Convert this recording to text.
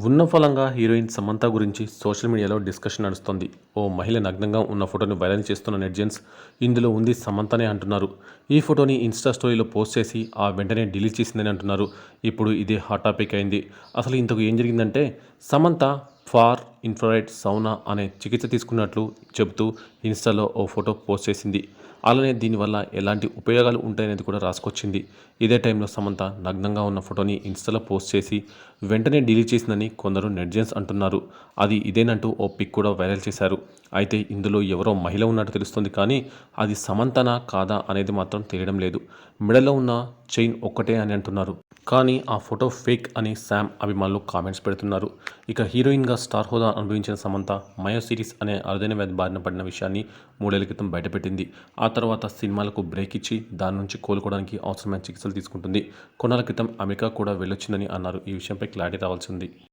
ఉన్న ఫలంగా హీరోయిన్ సమంత గురించి సోషల్ మీడియాలో డిస్కషన్ నడుస్తోంది. ఓ మహిళ నగ్నంగా ఉన్న ఫోటోని వైరల్ చేస్తున్న నెటిజన్స్ ఇందులో ఉంది సమంతనే అంటున్నారు. ఈ ఫోటోని ఇన్స్టా స్టోరీలో పోస్ట్ చేసి ఆ వెంటనే డిలీట్ చేసిందని అంటున్నారు. ఇప్పుడు ఇదే హాట్ టాపిక్ అయింది. అసలు ఇంతకు ఏం జరిగిందంటే సమంత ఫార్ ఇన్ఫ్రారెడ్ సౌనా అనే చికిత్స తీసుకున్నట్లు చెబుతూ ఇన్స్టాలో ఓ ఫోటో పోస్ట్ చేసింది. అలానే దీనివల్ల ఎలాంటి ఉపయోగాలు ఉంటాయనేది కూడా రాసుకొచ్చింది. ఇదే టైంలో సమంత నగ్నంగా ఉన్న ఫోటోని ఇన్స్టాలో పోస్ట్ చేసి వెంటనే డిలీట్ చేసిందని కొందరు నెటిజన్స్ అంటున్నారు. అది ఇదేనంటూ ఓ పిక్ కూడా వైరల్ చేశారు. అయితే ఇందులో ఎవరో మహిళ ఉన్నట్టు తెలుస్తుంది, కానీ అది సమంతనా కాదా అనేది మాత్రం తెలియడం లేదు. మెడలో ఉన్న చైన్ ఒక్కటే అని అంటున్నారు. కానీ ఆ ఫోటో ఫేక్ అని శామ్ అభిమానులు కామెంట్స్ పెడుతున్నారు. ఇక హీరోయిన్గా స్టార్ హోదా అనుభవించిన సమంత మయోసిరిస్ అనే అరుదైన వ్యాధి బారిన పడిన విషయాన్ని 3 ఏళ్ల క్రితం బయటపెట్టింది. ఆ తర్వాత సినిమాలకు బ్రేక్ ఇచ్చి దాని నుంచి కోలుకోవడానికి అవసరమైన చికిత్సలు తీసుకుంటుంది. కొన్నాళ్ల క్రితం అమెరికా కూడా వెళ్ళొచ్చిందని అన్నారు. ఈ విషయంపై క్లారిటీ రావాల్సి ఉంది.